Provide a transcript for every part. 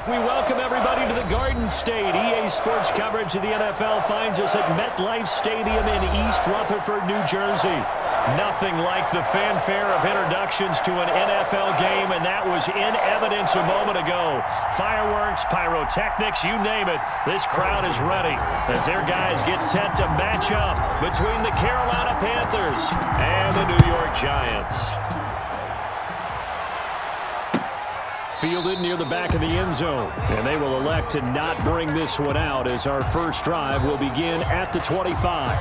We welcome everybody to the Garden State. EA Sports coverage of the NFL finds us at MetLife Stadium in East Rutherford, New Jersey. Nothing like the fanfare of introductions to an NFL game, and that was in evidence a moment ago. Fireworks, pyrotechnics, you name it. This crowd is ready as their guys get set to match up between the Carolina Panthers and the New York Giants. Fielded near the back of the end zone, and they will elect to not bring this one out as our first drive will begin at the 25.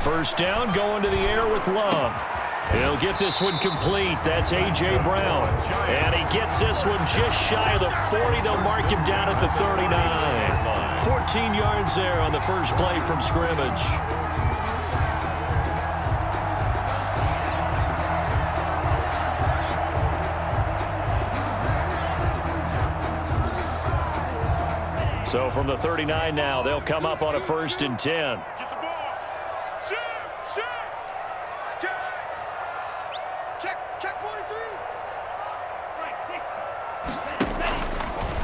First down, going to the air with Love. He'll get this one complete. That's A.J. Brown. And he gets this one just shy of the 40. They'll mark him down at the 39. 14 yards there on the first play from scrimmage. So from the 39 now, they'll come up on a 1st and 10.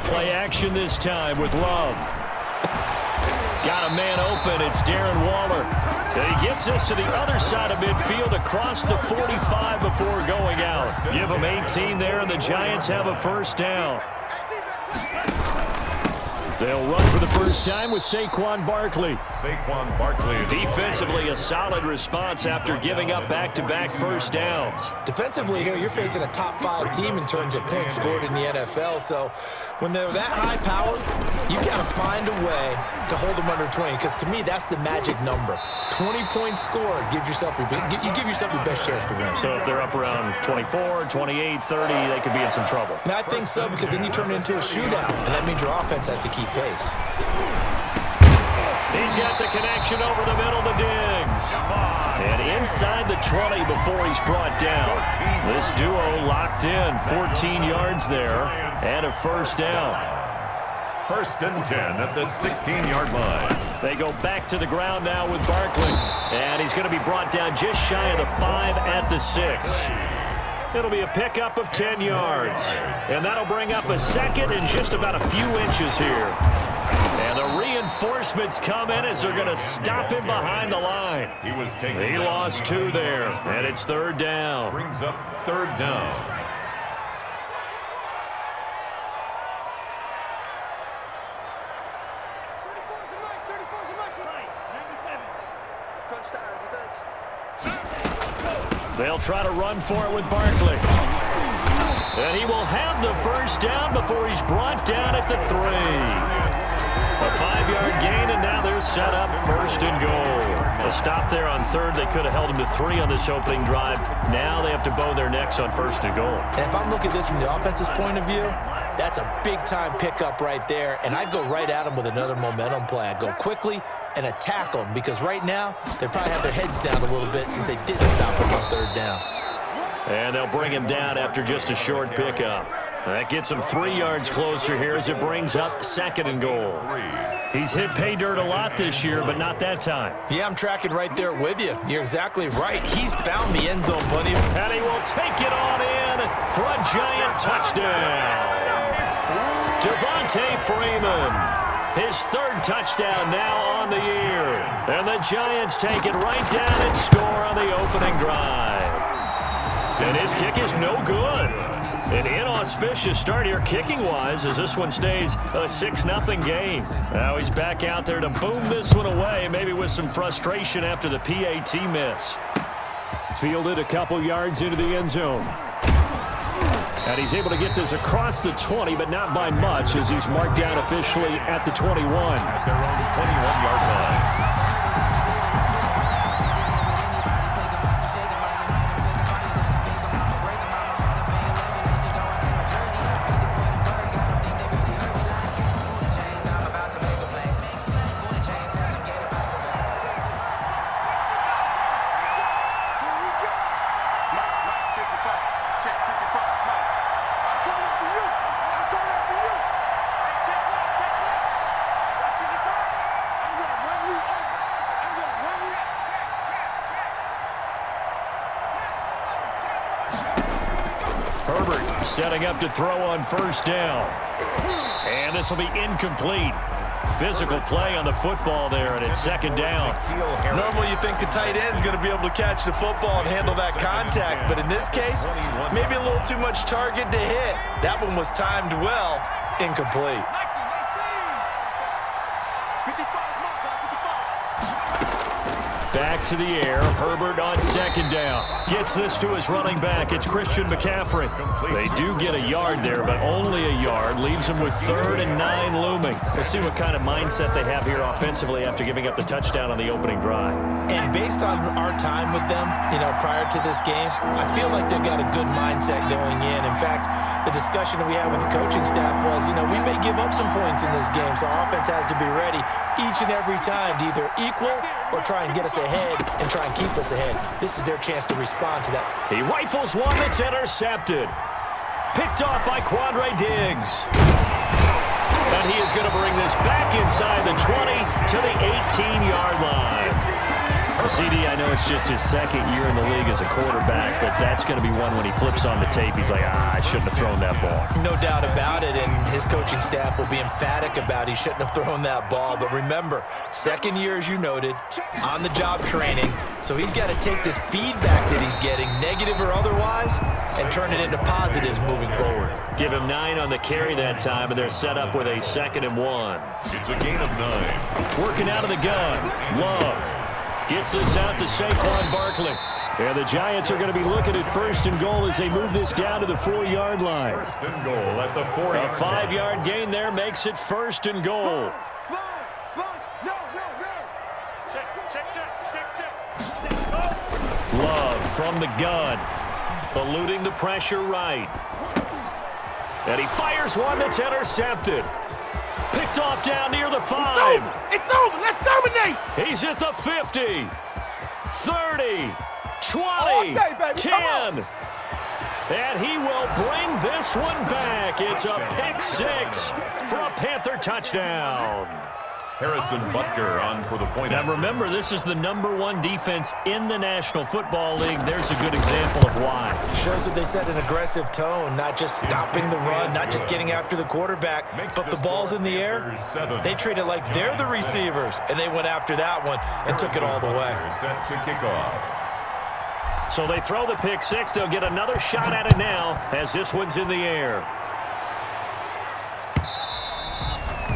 Play action this time with Love. Got a man open. It's Darren Waller. And he gets this to the other side of midfield across the 45 before going out. Give him 18 there, and the Giants have a first down. They'll run for the first time with Saquon Barkley. Defensively, a solid response after giving up back-to-back first downs. Defensively here, you're facing a top-5 team in terms of points scored in the NFL. So when they're that high-powered, you got to find a way to hold them under 20. Because to me, that's the magic number. 20-point score gives yourself you give yourself your best chance to win. So if they're up around 24, 28, 30, they could be in some trouble. And I think so, because then you turn it into a shootout, and that means your offense has to keep pace. He's got the connection over the middle to Diggs. And inside the 20 before he's brought down. This duo locked in, 14 yards there, and a first down. 1st and 10 at the 16-yard line. They go back to the ground now with Barkley. And he's going to be brought down just shy of the 5 at the 6. It'll be a pickup of 10 yards. And that'll bring up a second and just about a few inches here. And the reinforcements come in as they're going to stop him behind the line. He lost 2 there, and it's 3rd down. Brings up 3rd down. They'll try to run for it with Barkley. And he will have the first down before he's brought down at the 3. A 5-yard gain, and now they're set up 1st and goal. A stop there on 3rd. They could have held him to 3 on this opening drive. Now they have to bow their necks on 1st and goal. And if I'm looking at this from the offense's point of view, that's a big-time pickup right there. And I'd go right at him with another momentum play. I'd go quickly and attack them, because right now they probably have their heads down a little bit since they didn't stop him on 3rd down. And they'll bring him down after just a short pickup. That gets him 3 yards closer here as it brings up 2nd and goal. He's hit pay dirt a lot this year, but not that time. Yeah, I'm tracking right there with you. You're exactly right. He's found the end zone, buddy. And he will take it on in for a Giant touchdown. Devontae Freeman. His 3rd touchdown now on the year. And the Giants take it right down and score on the opening drive. And his kick is no good. An inauspicious start here kicking-wise as this one stays a 6-0 game. Now he's back out there to boom this one away, maybe with some frustration after the PAT miss. Fielded a couple yards into the end zone. And he's able to get this across the 20, but not by much, as he's marked down officially at the 21. At their own 21-yard line. Setting up to throw on first down. And this will be incomplete. Physical play on the football there, and it's second down. Normally you think the tight end's going to be able to catch the football and handle that contact, but in this case, maybe a little too much target to hit. That one was timed well, incomplete. Back to the air. Herbert on second down. Gets this to his running back. It's Christian McCaffrey. They do get a yard there, but only a yard. Leaves them with 3rd and 9 looming. We'll see what kind of mindset they have here offensively after giving up the touchdown on the opening drive. And based on our time with them, prior to this game, I feel like they've got a good mindset going in. In fact, the discussion that we had with the coaching staff was, we may give up some points in this game, so our offense has to be ready each and every time to either equal or try and get us ahead and try and keep us ahead. This is their chance to respond to that. He rifles one that's intercepted. Picked off by Quandre Diggs. And he is going to bring this back inside the 20 to the 18-yard line. CD, I know it's just his second year in the league as a quarterback, but that's going to be one when he flips on the tape. He's like, I shouldn't have thrown that ball. No doubt about it, and his coaching staff will be emphatic about he shouldn't have thrown that ball. But remember, second year, as you noted, on-the-job training, so he's got to take this feedback that he's getting, negative or otherwise, and turn it into positives moving forward. Give him 9 on the carry that time, and they're set up with a 2nd and 1. It's a gain of 9. Working out of the gun. Love. Gets this out to Saquon Barkley. And the Giants are going to be looking at 1st and goal as they move this down to the 4-yard line. 1st and goal at the 4-yard line. A 5-yard gain there makes it 1st and goal. Love from the gun. Eluding the pressure right. And he fires one that's intercepted. Picked off down near the 5. It's over. Let's dominate. He's at the 50, 30, 20, day, baby. 10. And he will bring this one back. It's a pick 6 for a Panther touchdown. Harrison Butker on for the point. Now remember, this is the #1 defense in the National Football League. There's a good example of why. Shows that they set an aggressive tone, not just stopping the run, not just getting after the quarterback, but the ball's in the air. They treat it like they're the receivers, and they went after that one and took it all the way. Set to kick off. So they throw the pick 6. They'll get another shot at it now as this one's in the air.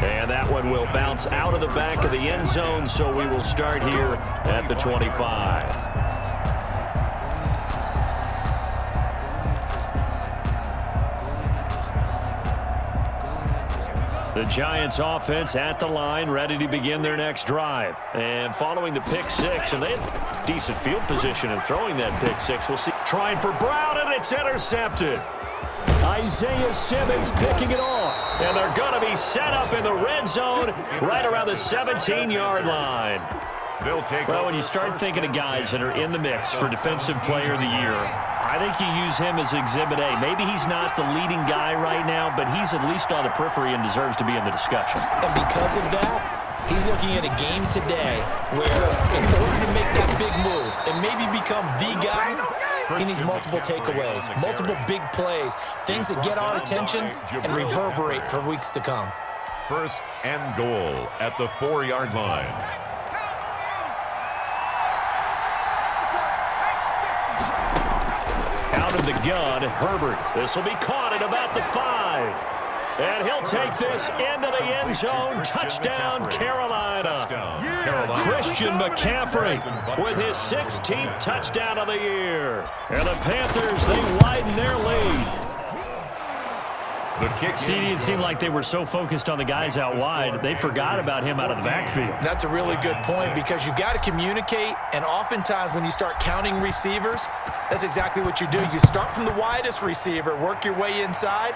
And that one will bounce out of the back of the end zone, so we will start here at the 25. The Giants offense at the line, ready to begin their next drive. And following the pick 6, and they had decent field position in throwing that pick 6. We'll see. Trying for Brown, and it's intercepted. Isaiah Simmons picking it off. And they're going to be set up in the red zone right around the 17-yard line. Well, when you start thinking of guys that are in the mix for Defensive Player of the Year, I think you use him as Exhibit A. Maybe he's not the leading guy right now, but he's at least on the periphery and deserves to be in the discussion. And because of that, he's looking at a game today where in order to make that big move and maybe become the guy, he needs multiple takeaways, multiple big plays, things that get our attention and reverberate for weeks to come. 1st and goal at the 4-yard line. Out of the gun, Herbert. This will be caught at about the 5. And he'll take this into the end zone. Touchdown, Carolina. Christian McCaffrey with his 16th touchdown of the year. And the Panthers, they widen their lead. CD, it seemed like they were so focused on the guys out wide, they forgot about him out of the backfield. That's a really good point because you got to communicate, and oftentimes when you start counting receivers, that's exactly what you do. You start from the widest receiver, work your way inside.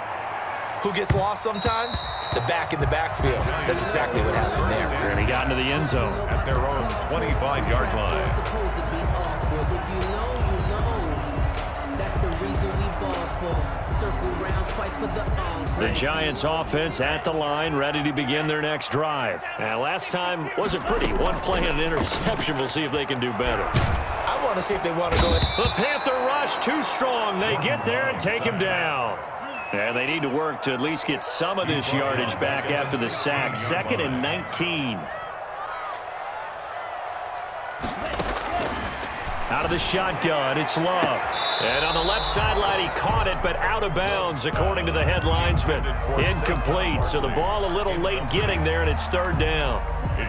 Who gets lost sometimes? The back in the backfield. That's exactly what happened there. And he got into the end zone. At their own 25-yard line. The Giants offense at the line, ready to begin their next drive. And last time wasn't pretty. One play and an interception. We'll see if they can do better. I want to see if they want to go ahead. The Panther rush too strong. They get there and take him down. And they need to work to at least get some of this yardage back after the sack. 2nd and 19. Out of the shotgun, it's Love. And on the left sideline, he caught it, but out of bounds, according to the head linesman. Incomplete, so the ball a little late getting there, and it's 3rd down.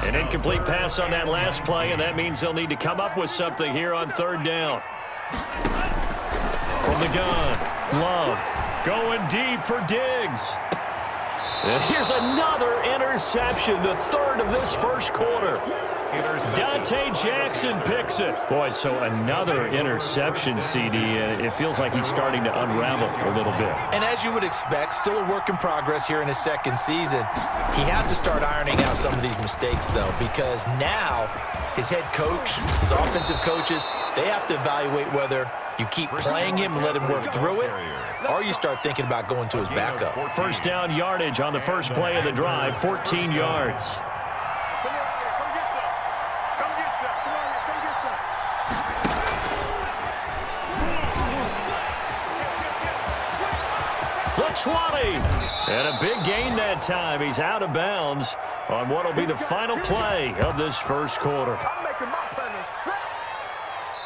An incomplete pass on that last play, and that means they'll need to come up with something here on 3rd down. From the gun, Love going deep for Diggs. And here's another interception, the 3rd of this first quarter. Dante Jackson picks it. Boy, so another interception, CD. It feels like he's starting to unravel a little bit. And as you would expect, still a work in progress here in his 2nd season. He has to start ironing out some of these mistakes, though, because now his head coach, his offensive coaches, they have to evaluate whether you keep playing him and let him work through it, or you start thinking about going to his backup. 1st down yardage on the first play of the drive, 14 yards. The 20. And a big gain that time. He's out of bounds on what will be the final play of this first quarter.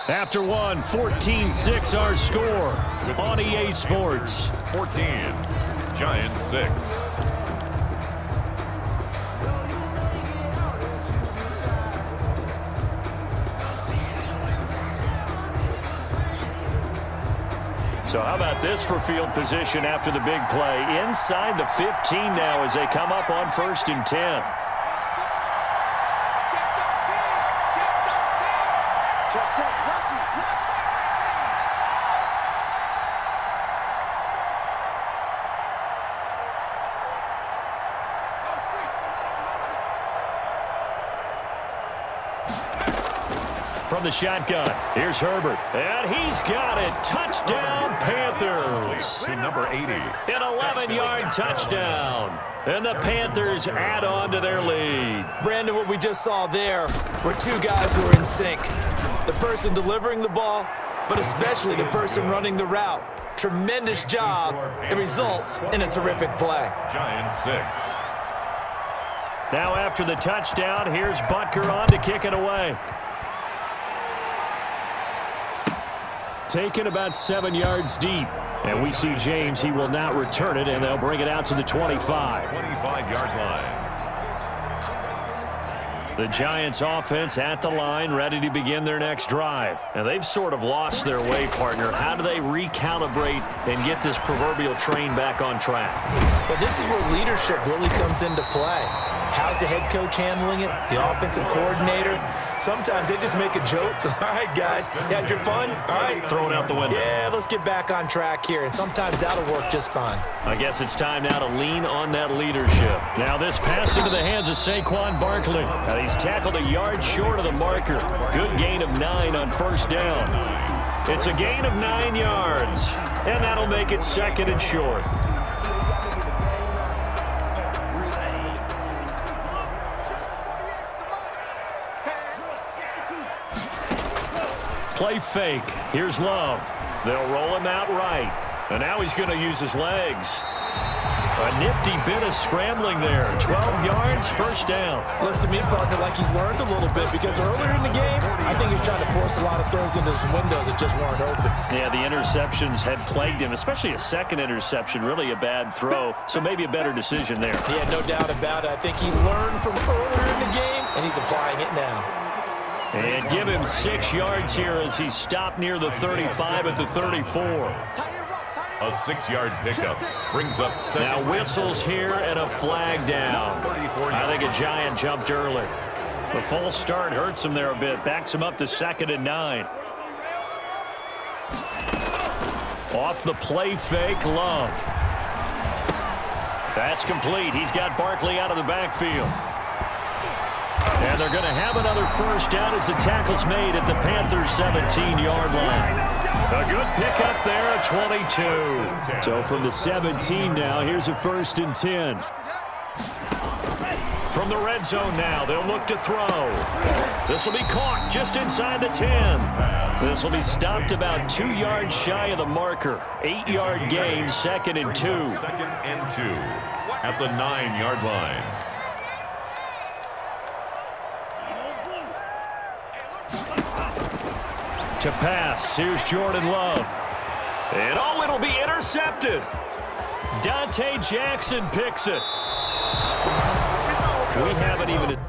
After one, 14-6 our score on EA Sports. 14, Giants 6. So how about this for field position after the big play? Inside the 15 now as they come up on 1st and 10. From the shotgun, here's Herbert, and he's got it. Touchdown, Panthers. To number 80. An 11-yard touchdown. And the Panthers add on to their lead. Brandon, what we just saw there were 2 guys who are in sync. The person delivering the ball, but especially the person running the route. Tremendous job. It results in a terrific play. Giants 6. Now after the touchdown, here's Butker on to kick it away. Taken about 7 yards deep. And we see James, he will not return it, and they'll bring it out to the 25. 25-yard line. The Giants offense at the line, ready to begin their next drive. And they've sort of lost their way, partner. How do they recalibrate and get this proverbial train back on track? Well, this is where leadership really comes into play. How's the head coach handling it? The offensive coordinator? Sometimes they just make a joke. All right, guys, you had your fun? All right. Throw it out the window. Yeah, let's get back on track here. And sometimes that'll work just fine. I guess it's time now to lean on that leadership. Now this pass into the hands of Saquon Barkley. Now he's tackled a yard short of the marker. Good gain of 9 on 1st down. It's a gain of 9 yards. And that'll make it 2nd and short. Play fake. Here's Love. They'll roll him out right. And now he's going to use his legs. A nifty bit of scrambling there. 12 yards, 1st down. Looks to me, partner, like he's learned a little bit because earlier in the game, I think he's trying to force a lot of throws into some windows that just weren't open. Yeah, the interceptions had plagued him, especially a 2nd interception. Really a bad throw, so maybe a better decision there. Yeah, no doubt about it. I think he learned from earlier in the game, and he's applying it now. And give him 6 yards here as he stopped near the 35 at the 34. A 6-yard pickup brings up 7. Now whistles here and a flag down. I think a Giant jumped early. The false start hurts him there a bit. Backs him up to 2nd and 9. Off the play fake, Love. That's complete. He's got Barkley out of the backfield. And they're going to have another 1st down as the tackle's made at the Panthers' 17-yard line. A good pickup there at 22. So from the 17 now, here's a 1st and 10. From the red zone now, they'll look to throw. This will be caught just inside the 10. This will be stopped about 2 yards shy of the marker. 8-yard gain, 2nd and 2. 2nd and 2 at the 9-yard line. To pass, here's Jordan Love. And oh, it'll be intercepted. Dante Jackson picks it. We haven't even...